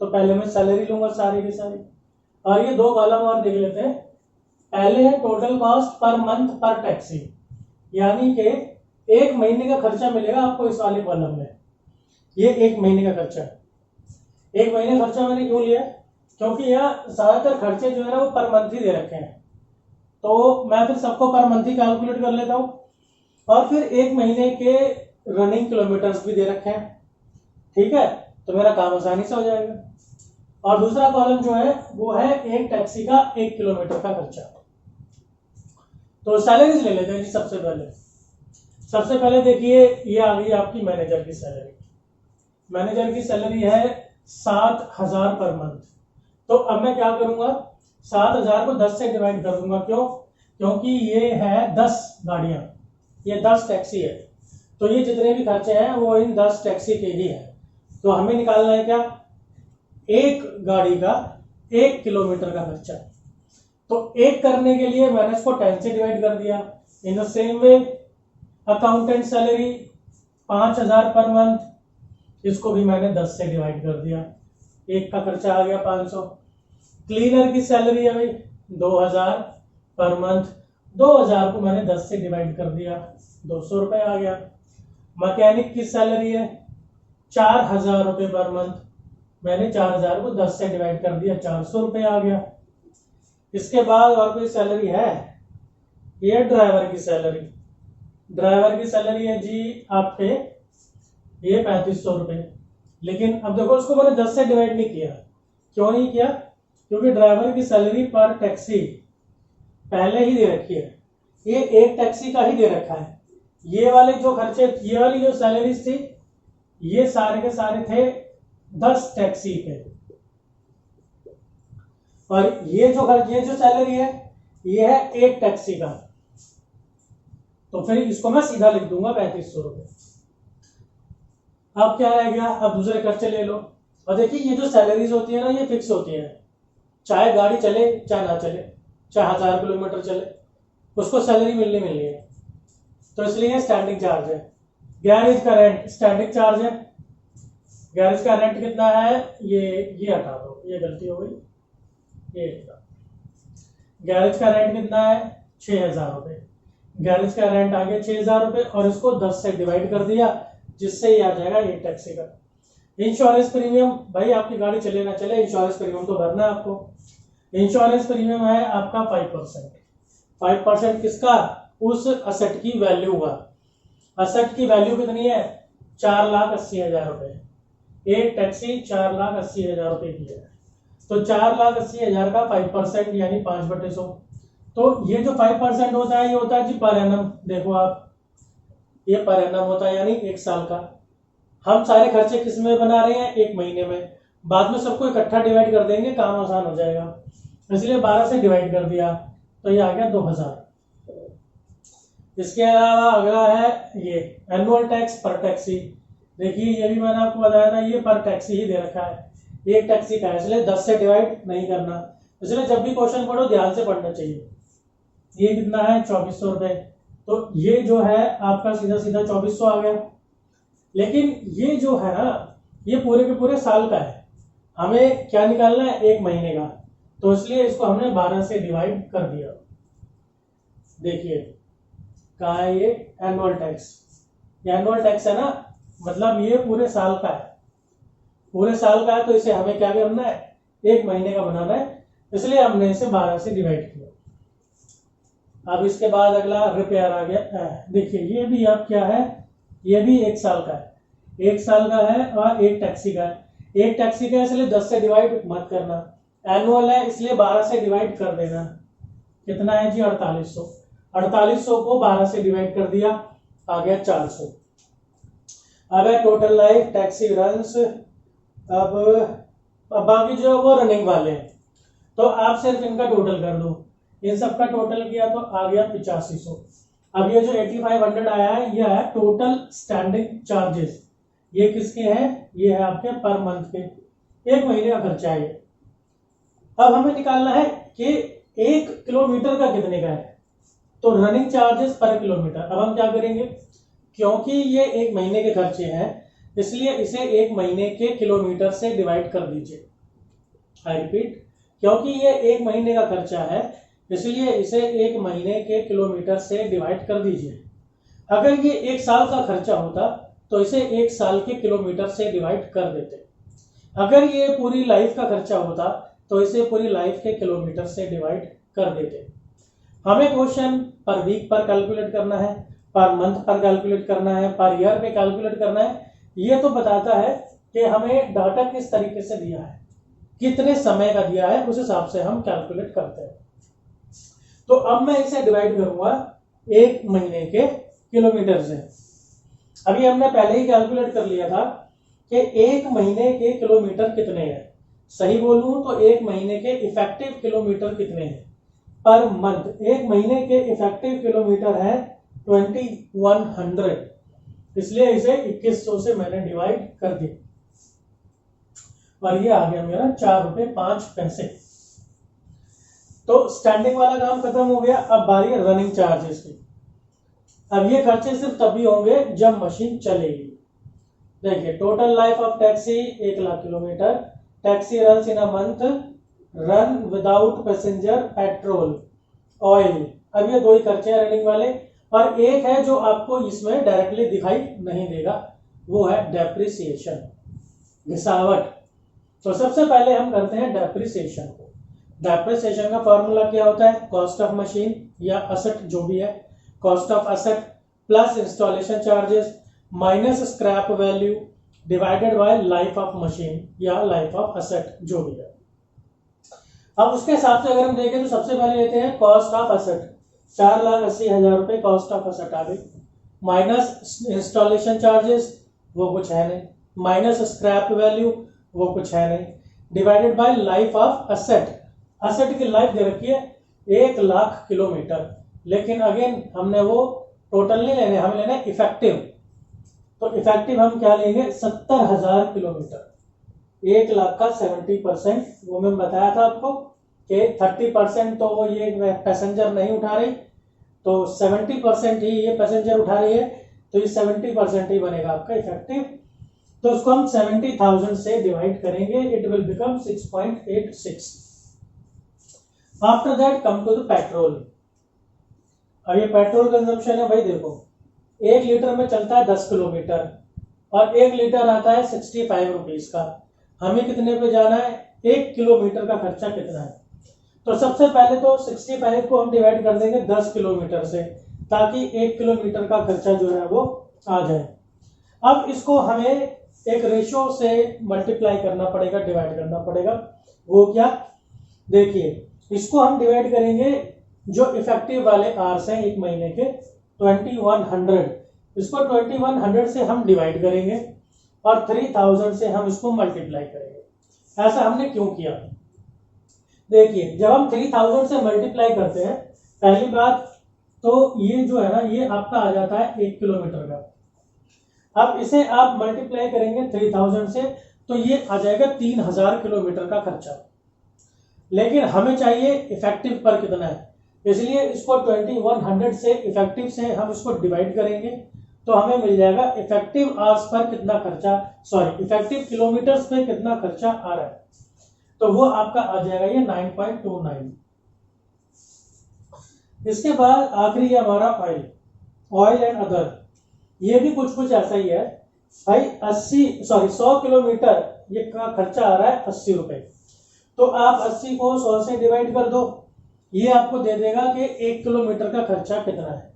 तो पहले मैं सैलरी लूंगा सारी की सारी। और ये दो कॉलम और देख लेते हैं। पहले है टोटल कॉस्ट पर मंथ पर टैक्सी, यानी कि एक महीने का खर्चा मिलेगा आपको इस वाले कॉलम में। ये एक महीने का खर्चा है। एक महीने का खर्चा मैंने क्यों लिया? क्योंकि यहाँ ज्यादातर खर्चे जो है ना वो पर मंथ ही दे रखे हैं, तो मैं फिर सबको पर मंथ ही कैलकुलेट कर लेता हूँ। और फिर एक महीने के रनिंग किलोमीटर्स भी दे रखे हैं, ठीक है, तो मेरा काम आसानी से हो जाएगा। और दूसरा कॉलम जो है वो है एक टैक्सी का 1 किलोमीटर का खर्चा। तो सैलरीज ले लेते हैं जी। सबसे पहले देखिए ये आ गई आपकी मैनेजर की सैलरी। मैनेजर की सैलरी है 7,000 पर मंथ। तो अब मैं क्या करूंगा, 7,000 को 10 से डिवाइड कर दूंगा। क्यों? क्योंकि ये है 10 गाड़ियां, ये 10 टैक्सी है, तो ये जितने भी खर्चे हैं वो इन 10 टैक्सी के ही है। तो हमें निकालना है क्या, एक गाड़ी का 1 किलोमीटर का खर्चा। तो एक करने के लिए मैंने इसको 10 से डिवाइड कर दिया। In the same way accountant salary 5,000 per month, इसको भी मैंने 10 से डिवाइड कर दिया। एक का खर्चा आ गया 500। क्लीनर की सैलरी है भाई 2,000 पर मंथ, 2,000 को मैंने 10 से डिवाइड कर दिया, 200 रुपए आ गया। मैकेनिक की सैलरी है 4,000 रुपए पर मंथ, मैंने 4,000 को 10 से डिवाइड कर दिया, 400 रुपए आ गया। इसके बाद और कोई सैलरी है? ये ड्राइवर की सैलरी। ड्राइवर की सैलरी है जी आपके ये 3500 रुपए। लेकिन अब देखो उसको मैंने 10 से डिवाइड नहीं किया। क्यों नहीं किया? क्योंकि ड्राइवर की सैलरी पर टैक्सी पहले ही दे रखी है, ये एक टैक्सी का ही दे रखा है। ये वाले जो खर्चे, ये वाली जो सैलरीज थी, ये सारे के सारे थे 10 टैक्सी के। और ये जो सैलरी है ये है एक टैक्सी का, तो फिर इसको मैं सीधा लिख दूंगा 3500 रुपए। अब क्या रह गया? अब दूसरे खर्चे ले लो। और देखिए ये जो सैलरीज होती है ना ये फिक्स होती है, चाहे गाड़ी चले चाहे ना चले, चाहे 1000 किलोमीटर चले, उसको सैलरी मिलनी है। तो इसलिए स्टैंडिंग चार्ज है। गैरेज का रेंट स्टैंडिंग चार्ज है। गैरेज का रेंट कितना है? ये हटा दो, ये गलती हो गई, ये गैरेज का रेंट कितना है? 6,000 रुपए। गैरेज का रेंट आ गया 6,000 रुपए और इसको 10 से डिवाइड कर दिया, जिससे ये आ जाएगा एक टैक्सी का। इंश्योरेंस प्रीमियम, भाई आपकी गाड़ी चले ना चले इंश्योरेंस प्रीमियम तो भरना है आपको। इंश्योरेंस प्रीमियम है आपका 5%। 5% किसका? उस असेट की वैल्यू का। असेट की वैल्यू कितनी है? 4,80,000 रुपए। एक टैक्सी 4,80,000 रुपए की है, तो 4,80,000 का 5% यानी 5/100। तो ये जो 5% होता है ये होता है जी पर एनम। देखो आप, ये पर एनम होता है यानी 1 साल का। हम सारे खर्चे किस में बना रहे हैं? 1 महीने में। बाद में सबको इकट्ठा डिवाइड कर देंगे, काम आसान हो जाएगा, इसलिए 12 से डिवाइड कर दिया, तो ये आ गया 2,000। इसके अलावा अगला है ये एनुअल टैक्स पर टैक्सी। देखिए ये भी मैंने आपको बताया था, ये पर टैक्सी ही दे रखा है, एक टैक्सी का है, इसलिए 10 से डिवाइड नहीं करना। इसलिए जब भी क्वेश्चन पढ़ो ध्यान से पढ़ना चाहिए। ये कितना है? 2,400 रुपए। तो ये जो है आपका सीधा सीधा 2,400 आ गया। लेकिन ये जो है ना ये पूरे के पूरे साल का है, हमें क्या निकालना है? 1 महीने का, तो इसलिए इसको हमने 12 से डिवाइड कर दिया। देखिए कहा है ये एनुअल टैक्स। ये एनुअल टैक्स है ना, मतलब ये पूरे साल का है, पूरे साल का है, तो इसे हमें क्या करना है? 1 महीने का बनाना है, इसलिए हमने इसे 12 से डिवाइड किया। अब इसके बाद अगला रिपेयर आ गया। देखिए ये भी अब क्या है? ये भी 1 साल का है, 1 साल का है और एक टैक्सी का है। एक टैक्सी का है इसलिए 10 से डिवाइड मत करना, एनुअल है इसलिए 12 से डिवाइड कर देना। कितना है जी? 4800। 4800 को 12 से डिवाइड कर दिया, आ गया 400। अब है टोटल लाइफ टैक्सी रन्स। अब बाकी जो वो रनिंग वाले हैं, तो आप सिर्फ इनका टोटल कर दो। इन सबका टोटल किया तो आ गया 8500। अब ये जो 8500 आया है ये है टोटल स्टैंडिंग चार्जेस। ये किसके हैं? ये है आपके पर मंथ के, 1 महीने का खर्चा है ये। अब हमें निकालना है कि 1 किलोमीटर का कितने का है, तो रनिंग चार्जेस पर किलोमीटर। अब हम क्या करेंगे, क्योंकि ये 1 महीने के खर्चे हैं इसलिए इसे 1 महीने के किलोमीटर से डिवाइड कर दीजिए। आई रिपीट, क्योंकि ये 1 महीने का खर्चा है इसलिए इसे 1 महीने के किलोमीटर से डिवाइड कर दीजिए। अगर ये 1 साल का खर्चा होता तो इसे 1 साल के किलोमीटर से डिवाइड कर देते। अगर ये पूरी लाइफ का खर्चा होता तो इसे पूरी लाइफ के किलोमीटर से डिवाइड कर देते। हमें क्वेश्चन पर वीक पर कैलकुलेट करना है, पर मंथ पर कैलकुलेट करना है, पर ईयर पे कैलकुलेट करना है। ये तो बताता है कि हमें डाटा किस तरीके से दिया है, कितने समय का दिया है, उस हिसाब से हम कैलकुलेट करते हैं। तो अब मैं इसे डिवाइड करूंगा 1 महीने के किलोमीटर से। अभी हमने पहले ही कैलकुलेट कर लिया था कि 1 महीने के किलोमीटर कितने हैं। सही बोलूं तो 1 महीने के इफेक्टिव किलोमीटर कितने हैं पर मंथ। 1 महीने के इफेक्टिव किलोमीटर है 2100, इसलिए इसे 2100 से मैंने डिवाइड कर दिया और ये आ गया मेरा 4 रुपए 5 पैसे। तो स्टैंडिंग वाला काम खत्म हो गया। अब बारी है रनिंग चार्जेस की। अब ये खर्चे सिर्फ तभी होंगे जब मशीन चलेगी। देखिए, total life of taxi 1 lakh kilometre, taxi run in a month, run without passenger, petrol, oil. अब ये 2 ही खर्चे हैं रनिंग वाले, और एक है जो आपको इसमें डायरेक्टली दिखाई नहीं देगा, वो है डेप्रिसिएशन, घिसावट। तो सबसे पहले हम करते हैं डेप्रिसिएशन को। डेप्रिसिएशन का फॉर्मूला क्या होता है? कॉस्ट ऑफ मशीन या असेट जो भी है, cost of asset plus installation charges minus scrap value divided by life of machine या लाइफ ऑफ असेट जो भी है। अब उसके हिसाब से अगर हम देखें तो सबसे पहले लेते हैं कॉस्ट ऑफ असेट, 4,80,000 रुपए कॉस्ट ऑफ असेट आ गई, माइनस इंस्टॉलेशन चार्जेस वो कुछ है नहीं, माइनस स्क्रैप वैल्यू वो कुछ है नहीं, divided by life of asset. Asset की लाइफ दे रखी है 1 लाख किलोमीटर, लेकिन अगेन हमने वो टोटल नहीं लेने, हमें लेना है इफेक्टिव। तो इफेक्टिव हम क्या लेंगे? 70,000 किलोमीटर। 1 लाख का 70%, वो मैं बताया था आपको कि 30% तो ये पैसेंजर नहीं उठा रही, तो 70% ही ये पैसेंजर उठा रही है, तो ये 70% ही बनेगा आपका इफेक्टिव। तो उसको हम 70,000 से डिवाइड करेंगे, it will become 6.86। After that come to the petrol. अब ये पेट्रोल कंजम्पशन है भाई, देखो 1 लीटर में चलता है 10 किलोमीटर और 1 लीटर आता है 65 रुपीज का। हमें कितने पे जाना है? 1 किलोमीटर का खर्चा कितना है? तो सबसे पहले तो 65 को हम डिवाइड कर देंगे 10 किलोमीटर से, ताकि 1 किलोमीटर का खर्चा जो है वो आ जाए। अब इसको हमें एक रेशो से मल्टीप्लाई करना पड़ेगा, डिवाइड करना पड़ेगा। वो क्या? देखिए, इसको हम डिवाइड करेंगे जो इफेक्टिव वाले आवर्स हैं 1 महीने के 2100, इसको 2100 से हम डिवाइड करेंगे और 3000 से हम इसको मल्टीप्लाई करेंगे। ऐसा हमने क्यों किया? देखिए, जब हम 3000 से मल्टीप्लाई करते हैं, पहली बात तो ये जो है ना, ये आपका आ जाता है 1 किलोमीटर का। अब इसे आप मल्टीप्लाई करेंगे 3000 से, तो ये आ जाएगा 3000 किलोमीटर का खर्चा। लेकिन हमें चाहिए इफेक्टिव पर कितना है, इसलिए इसको 2100 से इफेक्टिव से हम इसको डिवाइड करेंगे, तो हमें मिल जाएगा इफेक्टिव आवर्स पर कितना खर्चा, सॉरी इफेक्टिव किलोमीटर्स पे कितना खर्चा आ रहा है, तो वो आपका आ जाएगा ये 9.29। इसके बाद आखिरी है हमारा ऑयल एंड अदर। ये भी कुछ ऐसा ही है भाई। 100 किलोमीटर ये का खर्चा आ रहा है 80 रुपए, तो आप 80 को 100 से डिवाइड कर दो, ये आपको दे देगा कि 1 किलोमीटर का खर्चा कितना है।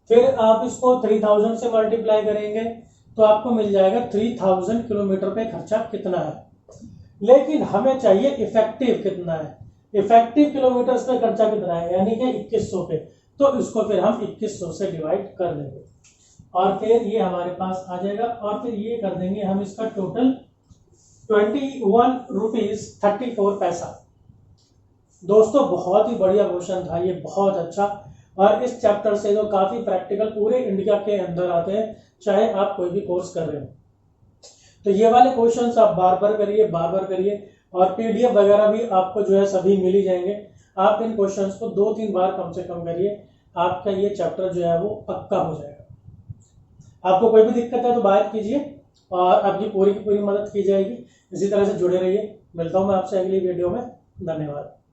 फिर आप इसको 3000 से मल्टीप्लाई करेंगे तो आपको मिल जाएगा 3000 किलोमीटर पे खर्चा कितना है। लेकिन हमें चाहिए इफेक्टिव कितना है, इफेक्टिव किलोमीटर पे खर्चा कितना है, यानी कि 2100 पे। तो इसको फिर हम 2100 से डिवाइड कर देंगे और फिर ये हमारे पास आ जाएगा, और फिर ये कर देंगे हम इसका टोटल 21 रुपीज 34 पैसा। दोस्तों, बहुत ही बढ़िया क्वेश्चन था ये, बहुत अच्छा। और इस चैप्टर से तो काफी प्रैक्टिकल पूरे इंडिया के अंदर आते हैं, चाहे आप कोई भी कोर्स कर रहे हो। तो ये वाले क्वेश्चंस आप बार बार करिए, और पीडीएफ वगैरह भी आपको जो है सभी मिल ही जाएंगे। आप इन क्वेश्चंस को 2-3 बार कम से कम करिए, आपका ये चैप्टर जो है वो पक्का हो जाएगा। आपको कोई भी दिक्कत है तो बात कीजिए और आपकी पूरी की पूरी मदद की जाएगी। इसी तरह से जुड़े रहिए। मिलता हूँ मैं आपसे अगली वीडियो में। धन्यवाद।